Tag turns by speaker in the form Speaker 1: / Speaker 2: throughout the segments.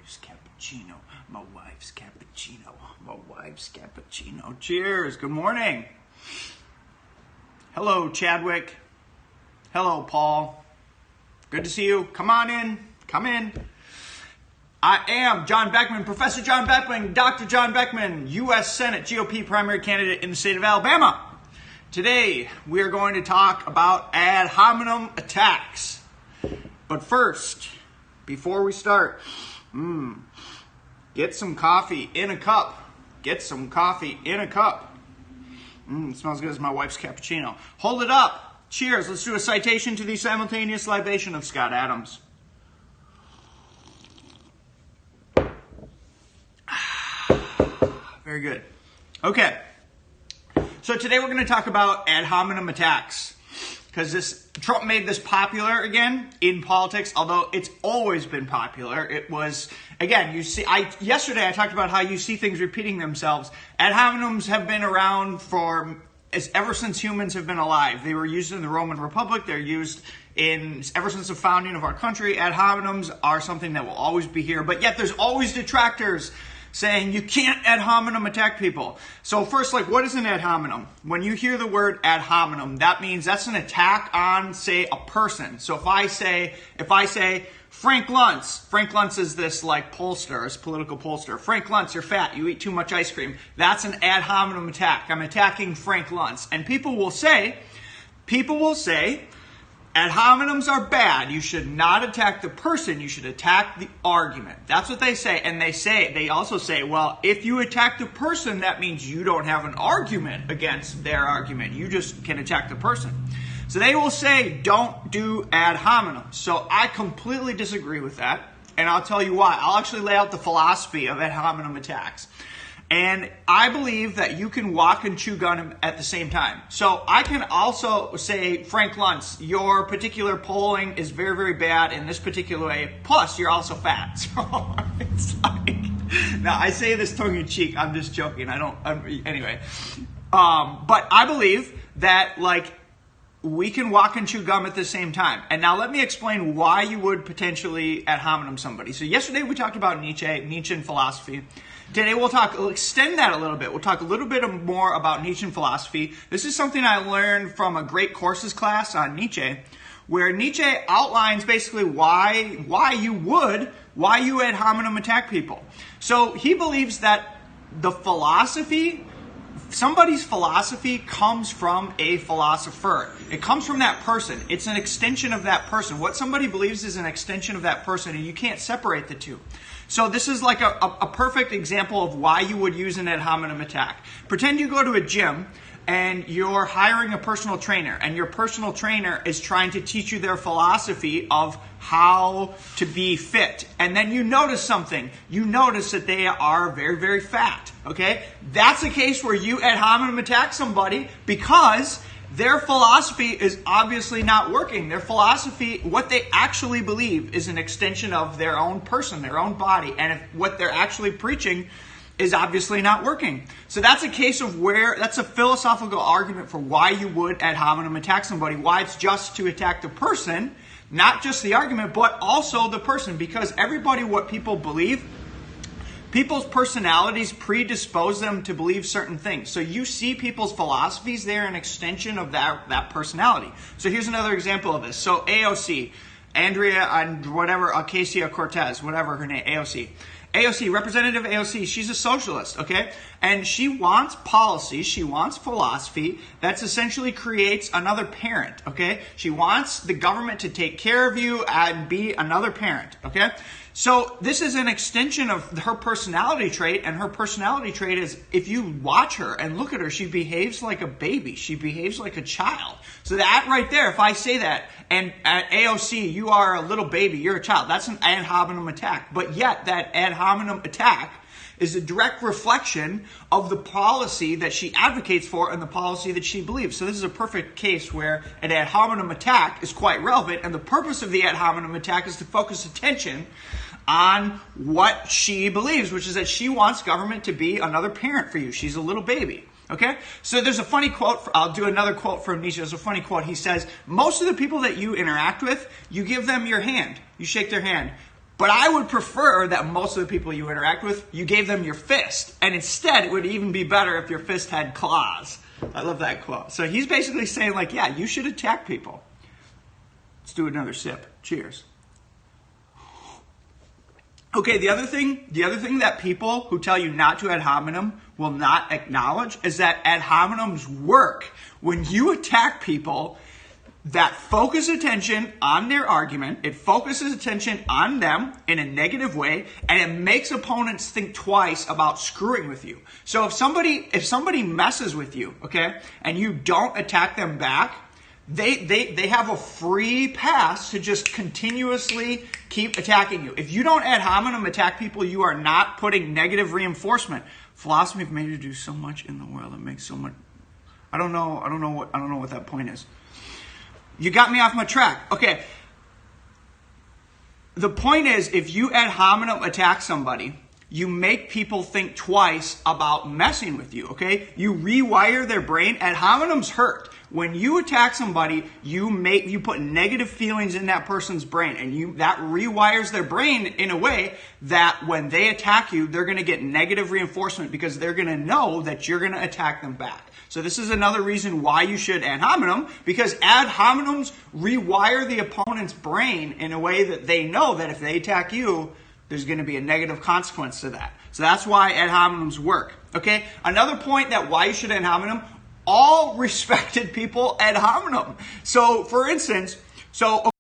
Speaker 1: wife's cappuccino. My wife's cappuccino. My wife's cappuccino. Cheers. Good morning. Hello, Chadwick. Hello, Paul. Good to see you. Come on in. Come in. I am John Beckman, Professor John Beckman, Dr. John Beckman, U.S. Senate GOP primary candidate in the state of Alabama. Today, we are going to talk about ad hominem attacks. But first, before we start, get some coffee in a cup. Get some coffee in a cup. It smells good as my wife's cappuccino. Hold it up. Cheers. Let's do a citation to the simultaneous libation of Scott Adams. Very good. Okay. So today we're going to talk about ad hominem attacks. Because Trump made this popular again in politics, although it's always been popular. It was, again, yesterday I talked about how you see things repeating themselves. Ad hominems have been around ever since humans have been alive. They were used in the Roman Republic. They're used ever since the founding of our country. Ad hominems are something that will always be here. But yet there's always detractors saying you can't ad hominem attack people. So first, what is an ad hominem? When you hear the word ad hominem, that means that's an attack on, say, a person. So if I say Frank Luntz is this pollster, this political pollster. Frank Luntz, you're fat, you eat too much ice cream. That's an ad hominem attack. I'm attacking Frank Luntz. And people will say, ad hominems are bad. You should not attack the person. You should attack the argument. That's what they say. And they also say, well, if you attack the person, that means you don't have an argument against their argument. You just can attack the person. So they will say, don't do ad hominem. So I completely disagree with that. And I'll tell you why. I'll actually lay out the philosophy of ad hominem attacks. And I believe that you can walk and chew gum at the same time. So I can also say, Frank Luntz, your particular polling is very, very bad in this particular way. Plus, you're also fat. So it's now I say this tongue in cheek. I'm just joking. Anyway. But I believe that we can walk and chew gum at the same time. And now let me explain why you would potentially ad hominem somebody. So yesterday we talked about Nietzsche and philosophy. Today we'll extend that a little bit. We'll talk a little bit more about Nietzsche and philosophy. This is something I learned from a great courses class on Nietzsche, where Nietzsche outlines basically why you ad hominem attack people. So he believes that somebody's philosophy comes from a philosopher. It comes from that person. It's an extension of that person. What somebody believes is an extension of that person, and you can't separate the two. So this is a perfect example of why you would use an ad hominem attack. Pretend you go to a gym and you're hiring a personal trainer, and your personal trainer is trying to teach you their philosophy of how to be fit. And then you notice something. You notice that they are very, very fat. Okay? That's a case where you ad hominem attack somebody because their philosophy is obviously not working. Their philosophy, what they actually believe, is an extension of their own person, their own body. And if what they're actually preaching is obviously not working. So that's a case of that's a philosophical argument for why you would ad hominem attack somebody, why it's just to attack the person, not just the argument, but also the person. Because what people believe, people's personalities predispose them to believe certain things. So you see people's philosophies, they're an extension of that personality. So here's another example of this. So AOC, Andrea and Ocasio-Cortez, whatever her name, AOC, Representative AOC, she's a socialist, okay? And she wants policy, she wants philosophy that essentially creates another parent, okay? She wants the government to take care of you and be another parent, okay? So this is an extension of her personality trait, and her personality trait is, if you watch her and look at her, she behaves like a baby. She behaves like a child. So that right there, if I say that, and at AOC, you are a little baby, you're a child, that's an ad hominem attack. But yet that ad hominem attack is a direct reflection of the policy that she advocates for and the policy that she believes. So this is a perfect case where an ad hominem attack is quite relevant, and the purpose of the ad hominem attack is to focus attention on what she believes, which is that she wants government to be another parent for you. She's a little baby. Okay? So there's a funny quote. I'll do another quote from Nietzsche. There's a funny quote. He says, most of the people that you interact with, you give them your hand. You shake their hand. But I would prefer that most of the people you interact with, you gave them your fist. And instead, it would even be better if your fist had claws. I love that quote. So he's basically saying, like, yeah, you should attack people. Let's do another sip. Cheers. Okay, the other thing that people who tell you not to ad hominem will not acknowledge is that ad hominems work. When you attack people, that focus attention on their argument, it focuses attention on them in a negative way, and it makes opponents think twice about screwing with you. So if somebody messes with you, okay, and you don't attack them back, they have a free pass to just continuously keep attacking you. If you don't ad hominem attack people, you are not putting negative reinforcement. Philosophy have made you do so much in the world. It makes so much. I don't know what that point is. You got me off my track. Okay. The point is, if you ad hominem attack somebody, you make people think twice about messing with you, okay? You rewire their brain. Ad hominems hurt. When you attack somebody, you put negative feelings in that person's brain, and that rewires their brain in a way that when they attack you, they're going to get negative reinforcement because they're going to know that you're going to attack them back. So this is another reason why you should ad hominem, because ad hominems rewire the opponent's brain in a way that they know that if they attack you, there's going to be a negative consequence to that. So that's why ad hominems work. Okay? Another point that why you should ad hominem, all respected people ad hominem. So, for instance,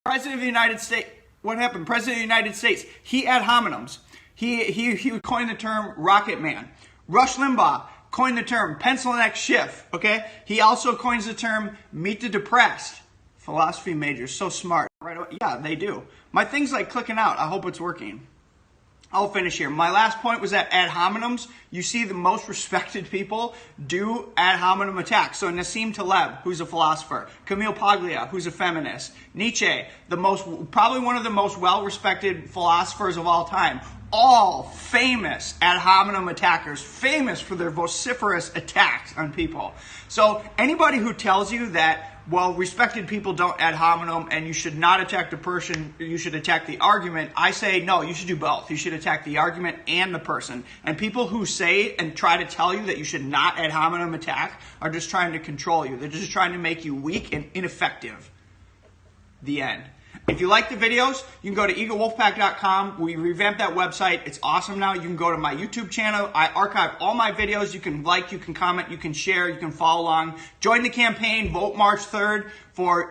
Speaker 1: President of the United States, what happened? President of the United States, he ad hominems. He coined the term Rocket Man. Rush Limbaugh coined the term pencil neck shift. Okay? He also coins the term meet the depressed. Philosophy majors, so smart. Right away. Yeah, they do. My thing's like clicking out. I hope it's working. I'll finish here. My last point was that ad hominems, you see the most respected people do ad hominem attacks. So Nassim Taleb, who's a philosopher, Camille Paglia, who's a feminist, Nietzsche, probably one of the most well-respected philosophers of all time, all famous ad hominem attackers, famous for their vociferous attacks on people. So anybody who tells you that, well, respected people don't ad hominem and you should not attack the person, you should attack the argument, I say no, you should do both. You should attack the argument and the person. And people who say and try to tell you that you should not ad hominem attack are just trying to control you. They're just trying to make you weak and ineffective. The end. If you like the videos, you can go to eagolewolfpack.com. We revamped that website. It's awesome now. You can go to my YouTube channel. I archive all my videos. You can like, you can comment, you can share, you can follow along. Join the campaign. Vote March 3rd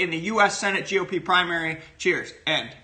Speaker 1: in the U.S. Senate GOP primary. Cheers. End.